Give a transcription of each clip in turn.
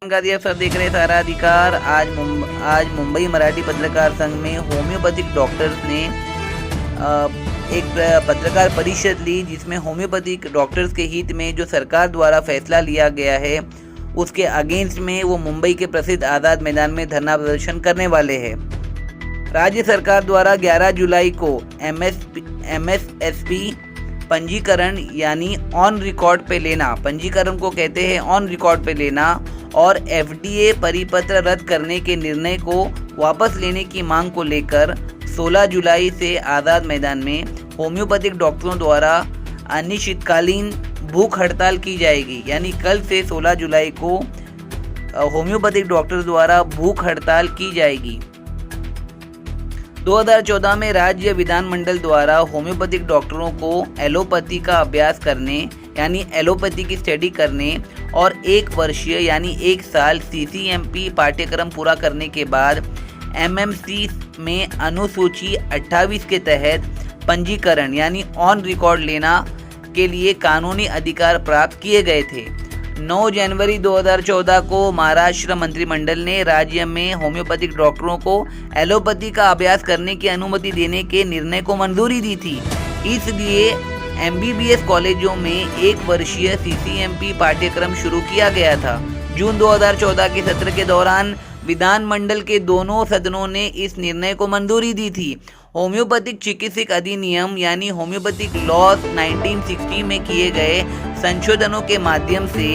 जानकारी आप सब देख रहे हैं सारा अधिकार। आज मुंबई मराठी पत्रकार संघ में होम्योपैथिक डॉक्टर्स ने एक पत्रकार परिषद ली, जिसमें होम्योपैथिक डॉक्टर्स के हित में जो सरकार द्वारा फैसला लिया गया है उसके अगेंस्ट में वो मुंबई के प्रसिद्ध आज़ाद मैदान में धरना प्रदर्शन करने वाले हैं। राज्य सरकार द्वारा 11 जुलाई को MSSP पंजीकरण यानी ऑन रिकॉर्ड पे लेना, पंजीकरण को कहते हैं ऑन रिकॉर्ड पे लेना, और FDA परिपत्र रद्द करने के निर्णय को वापस लेने की मांग को लेकर 16 जुलाई से आज़ाद मैदान में होम्योपैथिक डॉक्टरों द्वारा अनिश्चितकालीन भूख हड़ताल की जाएगी। यानी कल से 16 जुलाई को होम्योपैथिक डॉक्टर द्वारा भूख हड़ताल की जाएगी। 2014 में राज्य विधानमंडल द्वारा होम्योपैथिक डॉक्टरों को एलोपैथी का अभ्यास करने यानी एलोपैथी की स्टडी करने और 1 वर्षीय यानी 1 साल CCMP पाठ्यक्रम पूरा करने के बाद MMC में अनुसूची 28 के तहत पंजीकरण यानी ऑन रिकॉर्ड लेना के लिए कानूनी अधिकार प्राप्त किए गए थे। 9 जनवरी 2014 को महाराष्ट्र मंत्रिमंडल ने राज्य में होम्योपैथिक डॉक्टरों को एलोपैथी का अभ्यास करने की अनुमति देने के निर्णय को मंजूरी दी थी। इसलिए MBBS कॉलेजों में 1 वर्षीय CCMP पाठ्यक्रम शुरू किया गया था। जून 2014 के सत्र के दौरान विधानमंडल के दोनों सदनों ने इस निर्णय को मंजूरी दी थी। होम्योपैथिक चिकित्सक अधिनियम यानी होम्योपैथिक लॉज 1960 में किए गए संशोधनों के माध्यम से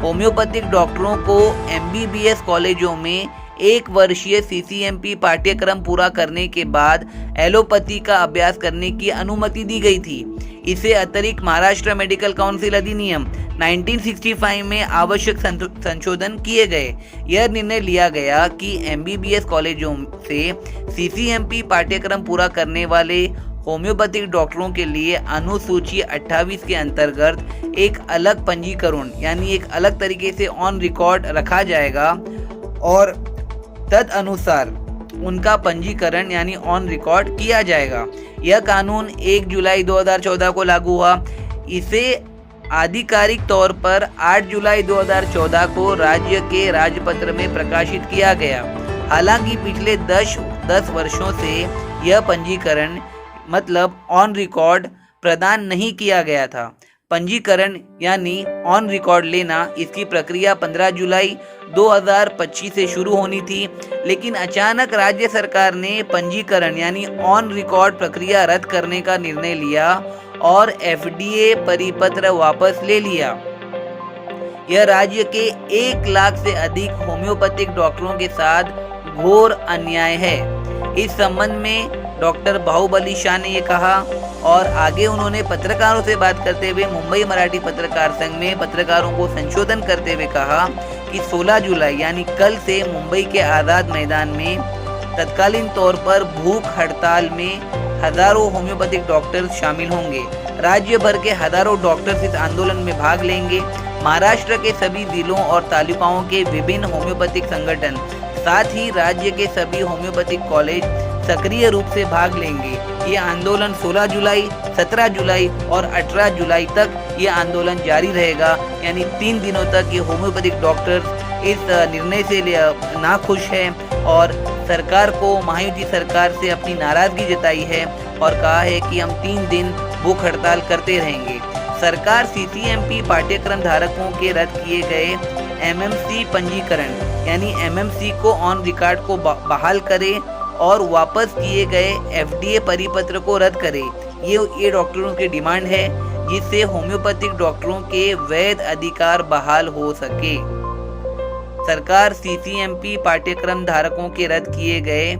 होम्योपैथिक डॉक्टरों को MBBS कॉलेजों में 1 वर्षीय CCMP पाठ्यक्रम पूरा करने के बाद एलोपैथी का अभ्यास करने की अनुमति दी गई थी। इससे अतिरिक्त महाराष्ट्र मेडिकल काउंसिल अधिनियम 1965 में आवश्यक संशोधन किए गए। यह निर्णय लिया गया कि MBBS कॉलेजों से CCMP पाठ्यक्रम पूरा करने वाले होम्योपैथिक डॉक्टरों के लिए अनुसूची 28 के अंतर्गत एक अलग पंजीकरण यानी एक अलग तरीके से ऑन रिकॉर्ड रखा जाएगा और तदनुसार उनका पंजीकरण यानी ऑन रिकॉर्ड किया जाएगा। यह कानून 1 जुलाई 2014 को लागू हुआ। इसे आधिकारिक तौर पर 8 जुलाई 2014 को राज्य के राजपत्र में प्रकाशित किया गया। हालांकि पिछले 10 वर्षों से यह पंजीकरण मतलब ऑन रिकॉर्ड प्रदान नहीं किया गया था। पंजीकरण यानी ऑन रिकॉर्ड लेना, इसकी प्रक्रिया 15 जुलाई 2025 से शुरू होनी थी, लेकिन अचानक राज्य सरकार ने पंजीकरण यानी ऑन रिकॉर्ड प्रक्रिया रद्द करने का निर्णय लिया और FDA परिपत्र वापस ले लिया। यह राज्य के 1 लाख से अधिक होम्योपैथिक डॉक्टरों के साथ घोर अन्याय है। इस संबंध में डॉक्टर बाहुबली शाह ने ये कहा और आगे उन्होंने पत्रकारों से बात करते हुए मुंबई मराठी पत्रकार संघ में पत्रकारों को संशोधन करते हुए कहा कि 16 जुलाई यानी कल से मुंबई के आज़ाद मैदान में तत्कालीन तौर पर भूख हड़ताल में हजारों होम्योपैथिक डॉक्टर्स शामिल होंगे। राज्य भर के हजारों डॉक्टर्स इस आंदोलन में भाग लेंगे। महाराष्ट्र के सभी जिलों और तालुकाओं के विभिन्न होम्योपैथिक संगठन, साथ ही राज्य के सभी होम्योपैथिक कॉलेज सक्रिय रूप से भाग लेंगे। ये आंदोलन 16 जुलाई, 17 जुलाई और 18 जुलाई तक ये आंदोलन जारी रहेगा। यानी 3 दिनों तक ये होम्योपैथिक डॉक्टर्स इस निर्णय से नाखुश हैं और सरकार को, महायुति सरकार से अपनी नाराजगी जताई है और कहा है कि हम 3 दिन भूख हड़ताल करते रहेंगे। सरकार CCMP पाठ्यक्रम धारकों के रद्द किए गए MMC पंजीकरण यानी MMC को ऑन रिकॉर्ड को बहाल करे और वापस किए गए FDA परिपत्र को रद्द करे। ये डॉक्टरों की डिमांड है, जिससे होम्योपैथिक डॉक्टरों के वैध अधिकार बहाल हो सके। सरकार CCMP पाठ्यक्रम धारकों के रद्द किए गए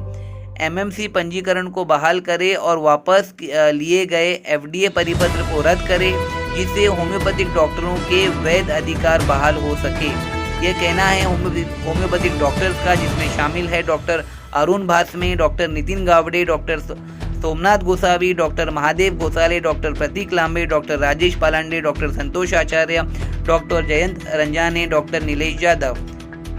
MMC पंजीकरण को बहाल करे और वापस लिए गए FDA परिपत्र को रद्द करे, जिससे होम्योपैथिक डॉक्टरों के वैध अधिकार बहाल हो सके। यह कहना है होम्योपैथिक डॉक्टर्स का, जिसमें शामिल है doctor Arun Bhasme, doctor Nitin Gawade, doctor Somnath Gosavi, doctor Mahadev Ghosale, doctor Pratik Lambe, doctor Rajesh Palande, doctor Santosh Acharya, doctor Jayant Ranjane, doctor Nilesh Yadav.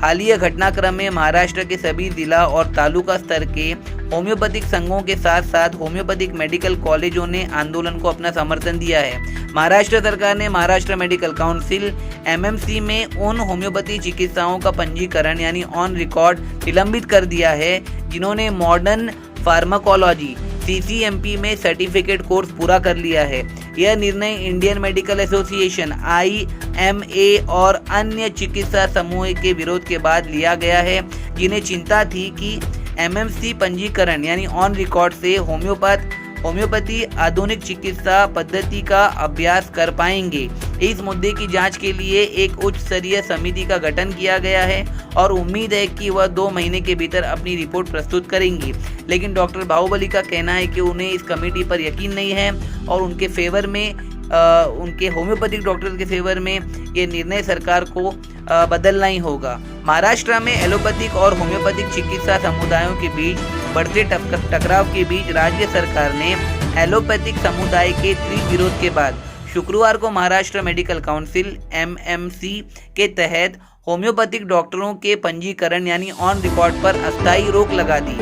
हालिया घटनाक्रम में महाराष्ट्र के सभी जिला और तालुका स्तर के होम्योपैथिक संघों के साथ साथ होम्योपैथिक मेडिकल कॉलेजों ने आंदोलन को अपना समर्थन दिया है। महाराष्ट्र सरकार ने महाराष्ट्र मेडिकल काउंसिल एमएमसी में उन होम्योपैथी चिकित्साओं का पंजीकरण यानी ऑन रिकॉर्ड निलंबित कर दिया है जिन्होंने मॉडर्न फार्माकोलॉजी सीसीएमपी में सर्टिफिकेट कोर्स पूरा कर लिया है। यह निर्णय इंडियन मेडिकल एसोसिएशन IMA और अन्य चिकित्सा समूह के विरोध के बाद लिया गया है, जिन्हें चिंता थी कि एमएमसी पंजीकरण यानी ऑन रिकॉर्ड से होम्योपैथी आधुनिक चिकित्सा पद्धति का अभ्यास कर पाएंगे। इस मुद्दे की जांच के लिए एक उच्च स्तरीय समिति का गठन किया गया है और उम्मीद है कि वह 2 महीने के भीतर अपनी रिपोर्ट प्रस्तुत करेंगी। लेकिन डॉक्टर बाहुबली का कहना है कि उन्हें इस कमेटी पर यकीन नहीं है और उनके फेवर में उनके होम्योपैथिक डॉक्टर के फेवर में ये निर्णय सरकार को बदलना ही होगा। महाराष्ट्र में एलोपैथिक और होम्योपैथिक चिकित्सा समुदायों के बीच बढ़ते टकराव के बीच राज्य सरकार ने एलोपैथिक समुदाय के तीव्र विरोध के बाद शुक्रवार को महाराष्ट्र मेडिकल काउंसिल MMC के तहत होम्योपैथिक डॉक्टरों के पंजीकरण यानी ऑन रिकॉर्ड पर अस्थायी रोक लगा दी।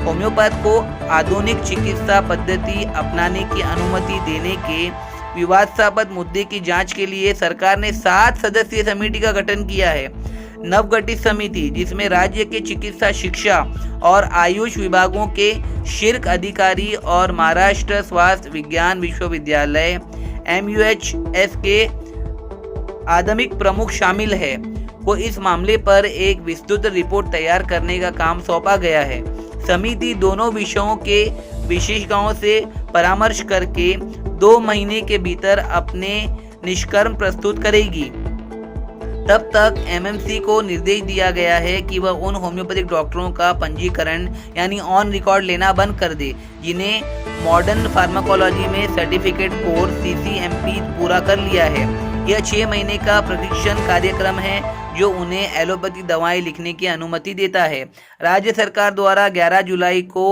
होम्योपैथ को आधुनिक चिकित्सा पद्धति अपनाने की अनुमति देने के विवादास्पद मुद्दे की जांच के लिए सरकार ने 7 सदस्यीय समिति का गठन किया है। नवगठित समिति, जिसमें राज्य के चिकित्सा शिक्षा और आयुष विभागों के शीर्ष अधिकारी और महाराष्ट्र स्वास्थ्य विज्ञान विश्वविद्यालय MUHS के आधुनिक प्रमुख शामिल है, को इस मामले पर एक विस्तृत रिपोर्ट तैयार करने का काम सौंपा गया है। समिति दोनों विषयों के विशेषज्ञों से परामर्श करके 2 महीने के भीतर अपने निष्कर्ष प्रस्तुत करेगी। तब तक MMC को निर्देश दिया गया है कि वह उन होम्योपैथिक डॉक्टरों का पंजीकरण यानी ऑन रिकॉर्ड लेना बंद कर दे जिन्हें मॉडर्न फार्माकोलॉजी में सर्टिफिकेट कोर्स CCMP पूरा कर लिया है। यह 6 महीने का प्रशिक्षण कार्यक्रम है जो उन्हें एलोपैथी दवाएं लिखने की अनुमति देता है। राज्य सरकार द्वारा 11 जुलाई को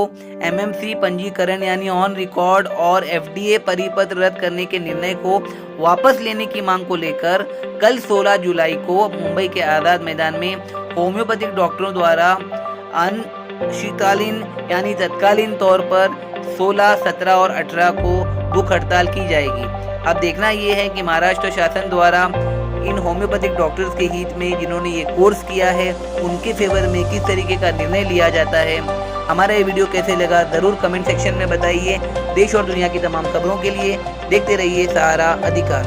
MMC पंजीकरण यानी ऑन रिकॉर्ड और FDA परिपत्र रद्द करने के निर्णय को वापस लेने की मांग को लेकर कल 16 जुलाई को मुंबई के आजाद मैदान में होम्योपैथिक डॉक्टरों द्वारा अनिश्चितकालीन यानी तत्कालीन तौर पर 16, 17 और 18 को भूख हड़ताल की जाएगी। अब देखना ये है कि महाराष्ट्र शासन द्वारा इन होम्योपैथिक डॉक्टर्स के हित में जिन्होंने ये कोर्स किया है उनके फेवर में किस तरीके का निर्णय लिया जाता है। हमारा ये वीडियो कैसे लगा ज़रूर कमेंट सेक्शन में बताइए। देश और दुनिया की तमाम खबरों के लिए देखते रहिए सहारा अधिकार।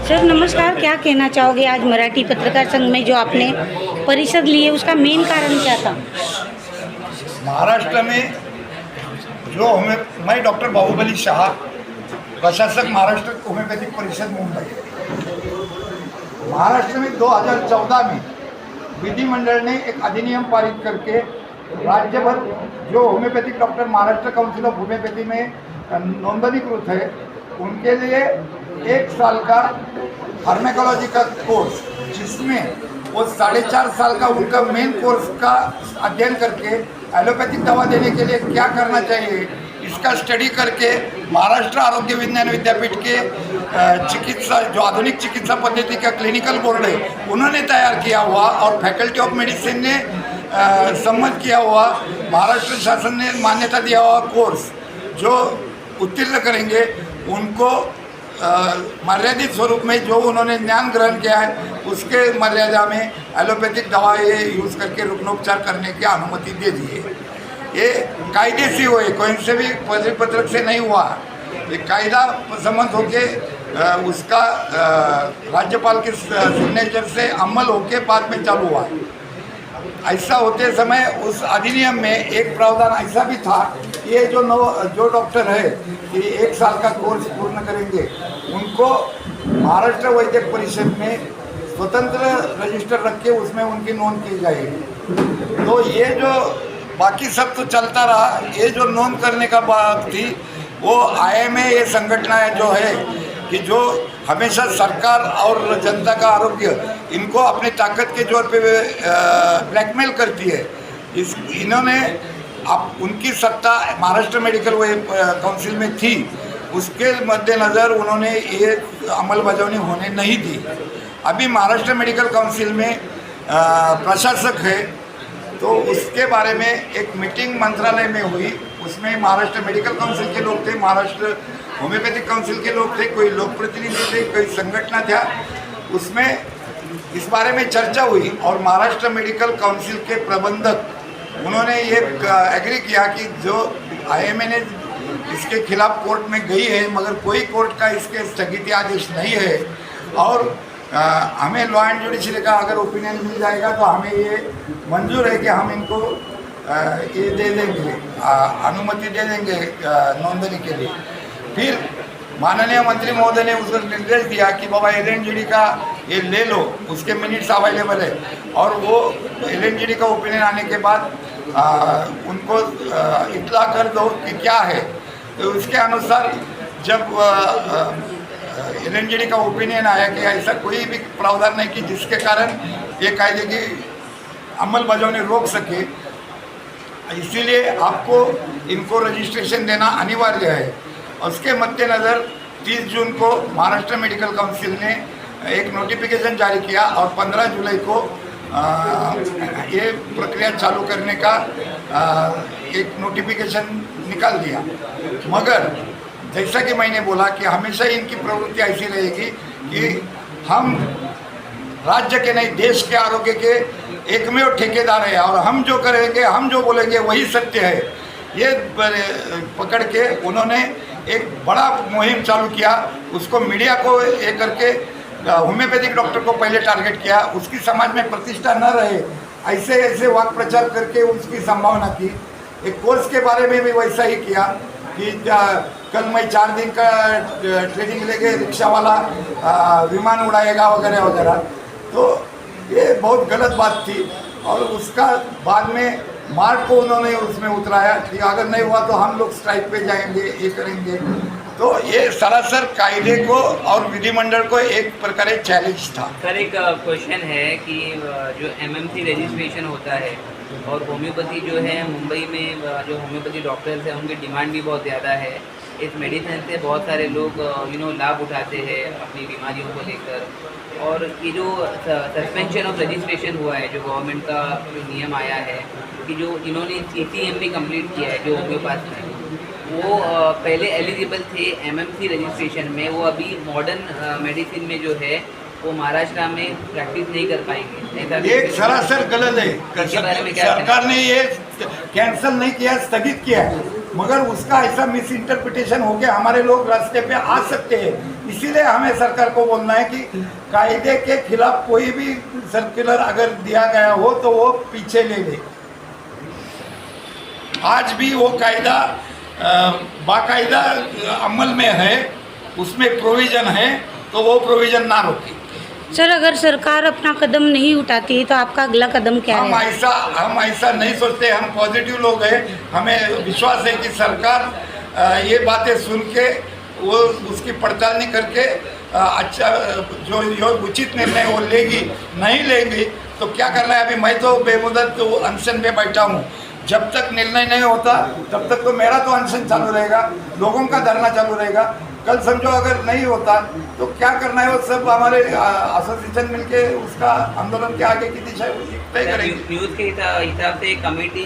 सर नमस्कार, क्या कहना चाहोगे आज मराठी पत्रकार संघ में जो आपने परिषद ली है उसका मेन कारण क्या था? महाराष्ट्र में जो मैं डॉक्टर बाहुबली शाह, प्रशासक महाराष्ट्र होम्योपैथिक परिषद मुंबई। महाराष्ट्र में 2014 में विधिमंडल ने एक अधिनियम पारित करके राज्यभर जो homeopathic doctor Maharashtra council of homeopathy में नोंदणीकृत है उनके लिए 1 साल का फार्माकोलॉजी का कोर्स, जिसमें वो 4.5 साल का उनका मेन कोर्स का अध्ययन करके एलोपैथिक दवा देने के लिए क्या करना चाहिए इसका स्टडी करके महाराष्ट्र आरोग्य विज्ञान विद्यापीठ के चिकित्सा जो आधुनिक चिकित्सा पद्धति का क्लिनिकल बोर्ड है उन्होंने तैयार किया हुआ और फैकल्टी ऑफ मेडिसिन ने सम्मत किया हुआ, महाराष्ट्र शासन ने मान्यता दिया हुआ कोर्स जो उत्तीर्ण करेंगे उनको मर्यादित स्वरूप में जो उन्होंने ज्ञान ग्रहण किया है उसके मर्यादा में एलोपैथिक दवाएं यूज़ करके रुग्णोपचार करने की अनुमति दे दी है। ये कायदे से हुए, कोई से भी परिपत्रक से नहीं हुआ। ये कायदा संबंध होके उसका राज्यपाल के सिग्नेचर से अमल होके बाद में चालू हुआ। ऐसा होते समय उस अधिनियम में एक प्रावधान ऐसा भी था, ये जो डॉक्टर है कि 1 साल का कोर्स पूर्ण करेंगे उनको महाराष्ट्र वैद्यक परिषद में स्वतंत्र रजिस्टर रख के उसमें उनकी नोंद की जाएगी। तो ये जो बाकी सब तो चलता रहा, ये जो नोंद करने का बात थी वो IMA ये संगठना है जो है कि जो हमेशा सरकार और जनता का आरोग्य इनको अपनी ताकत के जोर पे ब्लैकमेल करती है। इन्होंने अब उनकी सत्ता महाराष्ट्र मेडिकल काउंसिल में थी, उसके मद्देनज़र उन्होंने ये अमलबजावनी होने नहीं दी। अभी महाराष्ट्र मेडिकल काउंसिल में प्रशासक है, तो उसके बारे में एक मीटिंग मंत्रालय में हुई। उसमें महाराष्ट्र मेडिकल काउंसिल के लोग थे, महाराष्ट्र होम्योपैथिक काउंसिल के लोग थे, कोई लोक प्रतिनिधि थे, कोई संगठन था। उसमें इस बारे में चर्चा हुई और महाराष्ट्र मेडिकल काउंसिल के प्रबंधक उन्होंने ये एग्री किया कि जो IMA ने इसके खिलाफ कोर्ट में गई है, मगर कोई कोर्ट का इसके स्थगित आदेश नहीं है और हमें लॉ एंड जुडिशरी का अगर ओपिनियन मिल जाएगा तो हमें ये मंजूर है कि हम इनको ये दे देंगे, अनुमति दे देंगे नोंदनी के लिए। फिर माननीय मंत्री महोदय ने उसको निर्देश दिया कि बाबा LNGD का ये ले लो, उसके मिनट्स अवेलेबल है और वो LNGD का ओपिनियन आने के बाद उनको इत्तला कर दो कि क्या है। तो उसके अनुसार जब LNGD का ओपिनियन आया कि ऐसा कोई भी प्रावधान नहीं कि जिसके कारण ये कायदे की अमलबजावनी रोक सके, इसीलिए आपको इनको रजिस्ट्रेशन देना अनिवार्य है। उसके मद्देनज़र 30 जून को महाराष्ट्र मेडिकल काउंसिल ने एक नोटिफिकेशन जारी किया और 15 जुलाई को ये प्रक्रिया चालू करने का एक नोटिफिकेशन निकाल दिया। मगर जैसा कि मैंने बोला कि हमेशा इनकी प्रवृत्ति ऐसी रहेगी कि हम राज्य के नहीं देश के आरोग्य के एकमेव ठेकेदार है और हम जो करेंगे, हम जो बोलेंगे वही सत्य है। ये पकड़ के उन्होंने एक बड़ा मुहिम चालू किया, उसको मीडिया को ये करके होम्योपैथिक डॉक्टर को पहले टारगेट किया, उसकी समाज में प्रतिष्ठा न रहे ऐसे ऐसे वाक प्रचार करके उसकी संभावना की। एक कोर्स के बारे में भी वैसा ही किया कि कल मैं 4 दिन का ट्रेनिंग लेके रिक्शा वाला विमान उड़ाएगा वगैरह वगैरह। तो ये बहुत गलत बात थी और उसका बाद में मार्च को उन्होंने उसमें उतराया कि अगर नहीं हुआ तो हम लोग स्ट्राइक पे जाएंगे, ये करेंगे। तो ये सरासर कायदे को और विधिमंडल को एक प्रकार चैलेंज था। सर एक क्वेश्चन है कि जो MMC रजिस्ट्रेशन होता है और होम्योपैथी जो है मुंबई में जो होम्योपैथी डॉक्टर्स हैं उनकी डिमांड भी बहुत ज़्यादा है। इस मेडिसिन से बहुत सारे लोग लाभ उठाते हैं अपनी बीमारियों को लेकर। और ये जो सस्पेंशन ऑफ रजिस्ट्रेशन हुआ है, जो गवर्नमेंट का नियम आया है कि जो इन्होंने CCMP कंप्लीट किया है जो होम्योपैथ में, वो पहले एलिजिबल थे MMC रजिस्ट्रेशन में, वो अभी मॉडर्न मेडिसिन में जो है वो महाराष्ट्र में प्रैक्टिस नहीं कर पाएंगे। ये सरासर गलत है। सरकार ने ये कैंसिल नहीं किया, स्थगित किया है, मगर उसका ऐसा मिस इंटरप्रिटेशन हो गया, हमारे लोग रास्ते पे आ सकते हैं। इसीलिए हमें सरकार को बोलना है कि कायदे के खिलाफ कोई भी सर्कुलर अगर दिया गया हो तो वो पीछे ले ले। आज भी वो कायदा बाकायदा अमल में है, उसमें प्रोविज़न है, तो वो प्रोविज़न ना रोके। सर अगर सरकार अपना कदम नहीं उठाती है तो आपका अगला कदम क्या है? हम ऐसा नहीं सोचते, हम पॉजिटिव लोग हैं। हमें विश्वास है कि सरकार ये बातें सुन के वो उसकी पड़ताल करके अच्छा जो उचित निर्णय वो लेगी। नहीं लेगी तो क्या करना है? अभी मैं तो बेमुदत तो अनशन पे बैठा हूँ। जब तक निर्णय नहीं होता तब तक तो मेरा तो अनशन चालू रहेगा, लोगों का धरना चालू रहेगा। कल समझो अगर नहीं होता तो क्या करना है, वो सब हमारे एसोसिएशन मिलके उसका आंदोलन के आगे की दिशा तय करेंगे। न्यूज़ के हिसाब से कमेटी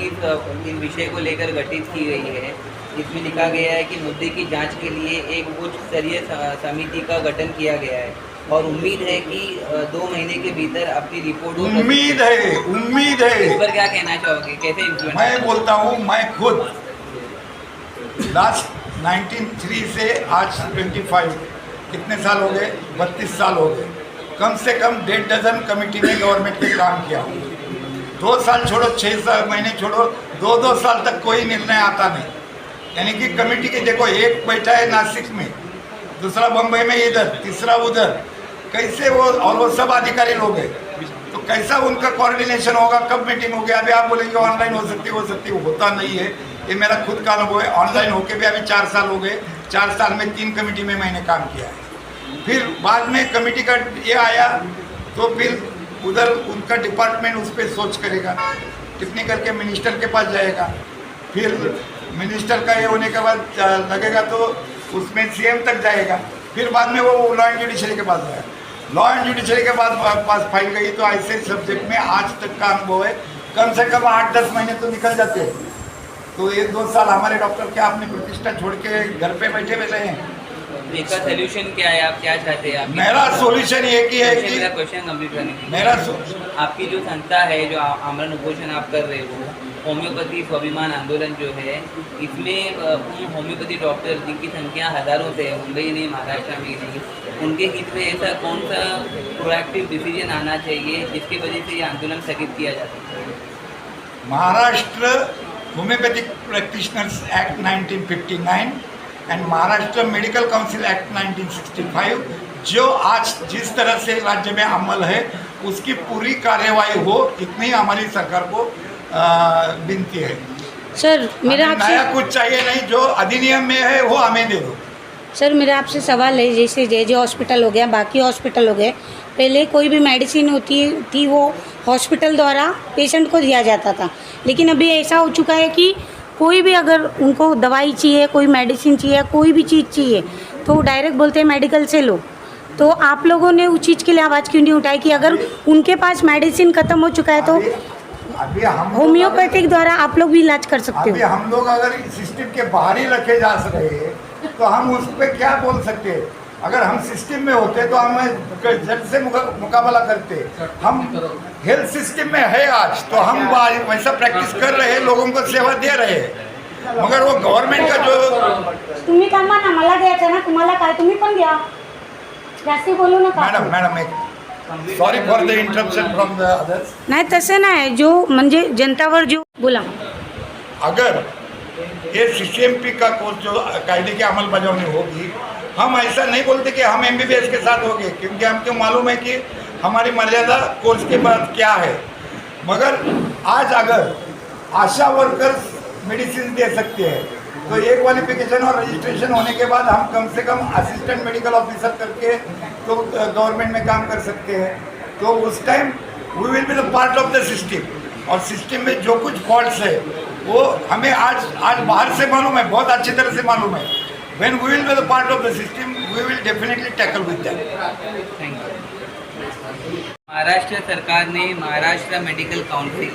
इन विषय को लेकर गठित की गई है। इसमें लिखा गया है कि मुद्दे की जांच के लिए एक उच्च स्तरीय समिति का गठन किया गया है और उम्मीद है कि 2 महीने के भीतर अपनी रिपोर्ट। उम्मीद है। इस पर क्या कहना चाहोगे, कैसे इम्प्लीमेंट? मैं बोलता हूँ, मैं खुद लास्ट 1903 से आज 25 कितने साल हो गए? 32 साल हो गए। कम से कम 1.5 डज़न कमेटी में गवर्नमेंट में काम किया। 2 साल छोड़ो, 6 महीने छोड़ो, 2 साल तक कोई निर्णय आता नहीं। यानी कि कमेटी के देखो, एक बैठा है नासिक में, दूसरा बम्बई में इधर, तीसरा उधर, कैसे वो, और वो सब अधिकारी लोग हैं, तो कैसा उनका कोऑर्डिनेशन होगा? कब मीटिंग होगी? अभी आप बोलेंगे ऑनलाइन हो सकती होता नहीं है। ये मेरा खुद का अनुभव है। ऑनलाइन होके भी अभी 4 साल हो गए। 4 साल में 3 कमेटी में मैंने काम किया है। फिर बाद में कमेटी का ये आया तो फिर उधर उनका डिपार्टमेंट उस पर सोच करेगा, टिप्पणी करके मिनिस्टर के पास जाएगा। फिर मिनिस्टर का ये होने के बाद लगेगा तो उसमें CM तक जाएगा। फिर बाद में वो लॉ एंड जुडिशरी के पास जाएगा। लॉ एंड जुडिशरी के बाद पास फाइल गई, तो ऐसे सब्जेक्ट में आज तक का अनुभव है, कम से कम 8-10 महीने तो निकल जाते हैं। तो 1-2 साल हमारे डॉक्टर क्या अपनी प्रतिष्ठा छोड़ के घर पे बैठे हुए हैं। इसका सोल्यूशन क्या है, आप क्या चाहते हैं? मेरा सॉल्यूशन एक ही है कि मेरा क्वेश्चन कंप्लीट करने के लिए, मेरा आपकी जो संस्था है, जो आमरण उपोषण आप कर रहे हो, होम्योपैथी स्वाभिमान आंदोलन जो है, इसमें उन होम्योपैथी डॉक्टर जिनकी संख्या हज़ारों से है, मुंबई नहीं, महाराष्ट्र में नहीं, उनके हित में ऐसा कौन सा प्रोएक्टिव डिसीजन आना चाहिए जिसकी वजह से ये आंदोलन स्थगित किया जा सकता है? Maharashtra homeopathic practitioners act 1959 and Maharashtra medical council act 1965 जो आज जिस तरह से राज्य में अमल है उसकी पूरी कार्यवाही हो, इतनी हमारी सरकार को विनती है। सर मेरा हमें नया आपसे कुछ चाहिए नहीं, जो अधिनियम में है वो हमें दे दो। सर मेरा आपसे सवाल है, जैसे जे हॉस्पिटल हो गया, बाकी हॉस्पिटल हो गए, पहले कोई भी मेडिसिन होती थी वो हॉस्पिटल द्वारा पेशेंट को दिया जाता था, लेकिन अभी ऐसा हो चुका है कि कोई भी अगर उनको दवाई चाहिए, कोई मेडिसिन चाहिए, कोई भी चीज़ चाहिए तो वो डायरेक्ट बोलते हैं मेडिकल से लो। तो आप लोगों ने उस चीज़ के लिए आवाज़ क्यों नहीं उठाई कि अगर उनके पास मेडिसिन ख़त्म हो चुका है तो अभी हम होम्योपैथिक द्वारा आप लोग भी इलाज कर सकते अभी हो। हम लोग अगर इस सिस्टम के बाहर ही रखे जा रहे हैं तो हम उस पर क्या बोल सकते हैं? अगर हम सिस्टम में होते तो हम जट से मुकाबला करते। हम हेल्थ सिस्टम में है आज, तो हम वैसा प्रैक्टिस कर रहे हैं, लोगों को सेवा दे रहे हैं, मगर वो गवर्नमेंट का जो तुम्ही थांबा ना, मला द्यायचं ना, तुम्हाला काय, तुम्ही पण द्या, जास्ती बोलू नका। मैडम एक sorry for the interruption from the others. नाही तसं नाही, जो म्हणजे जनतावर जो बोला। अगर ये CCMP का कोर्स जो कायदे की अमलबजावनी होगी, हम ऐसा नहीं बोलते कि हम MBBS के साथ होंगे, क्योंकि हमको मालूम है कि हमारी मर्यादा कोर्स के बाद क्या है। मगर आज अगर आशा वर्कर्स मेडिसिन दे सकते हैं तो ये क्वालिफिकेशन और रजिस्ट्रेशन होने के बाद हम कम से कम असिस्टेंट मेडिकल ऑफिसर करके तो गवर्नमेंट में काम कर सकते हैं। तो उस time we will be the part of the system, और सिस्टम में जो कुछ फॉल्ट्स है वो हमें आज बाहर से मालूम है, बहुत अच्छी तरह से मालूम है। When we will be the part of the system, we will definitely tackle with that. Thank you. Maharashtra सरकार ने महाराष्ट्र मेडिकल काउंसिल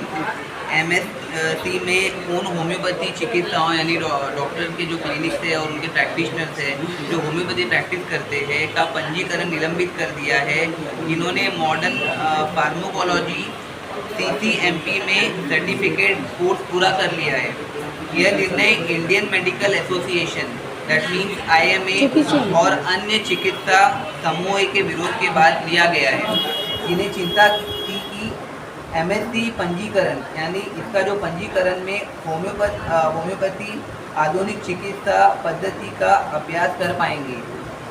MSC में उन होम्योपैथी चिकित्साओं यानी डॉक्टर के जो क्लिनिक्स है और उनके प्रैक्टिशनर्स है जो होम्योपैथी प्रैक्टिस करते हैं का पंजीकरण निलंबित कर दिया है, जिन्होंने मॉडर्न फार्माकोलॉजी CCMP में सर्टिफिकेट कोर्स पूरा कर लिया है। यह निर्णय Indian medical association that means IMA और अन्य चिकित्सा समूह के विरोध के बाद लिया गया है। इन्हें चिंता थी कि MSc पंजीकरण यानी इसका जो पंजीकरण में होम्योपैथी आधुनिक चिकित्सा पद्धति का अभ्यास कर पाएंगे।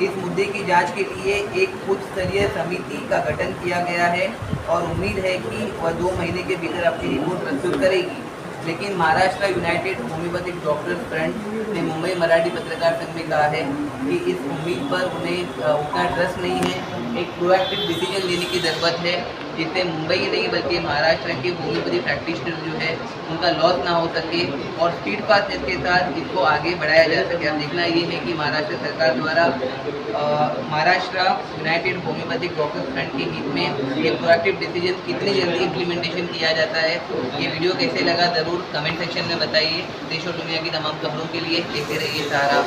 इस मुद्दे की जांच के लिए एक उच्च स्तरीय समिति का गठन किया गया है और उम्मीद है कि वह 2 महीने के भीतर अपनी रिपोर्ट प्रस्तुत करेगी। लेकिन Maharashtra United homeopathic doctor front ने मुंबई मराठी पत्रकार संघ में कहा है कि इस उम्मीद पर उन्हें उतना ट्रस्ट नहीं है। एक प्रोएक्टिव डिसीजन लेने की ज़रूरत है जिससे मुंबई ही नहीं बल्कि महाराष्ट्र के होम्योपैथी प्रैक्टिशनर जो है उनका लॉस ना हो सके और स्पीड फास्ट के साथ इसको आगे बढ़ाया जा सके। अब देखना ये है कि महाराष्ट्र सरकार द्वारा Maharashtra United homeopathic doctor front के हित में ये प्रोएक्टिव डिसीजन कितनी जल्दी इम्प्लीमेंटेशन किया जाता है। ये वीडियो कैसे लगा ज़रूर कमेंट सेक्शन में बताइए। देश और दुनिया की तमाम खबरों के लिए देखते रहिए सहारा।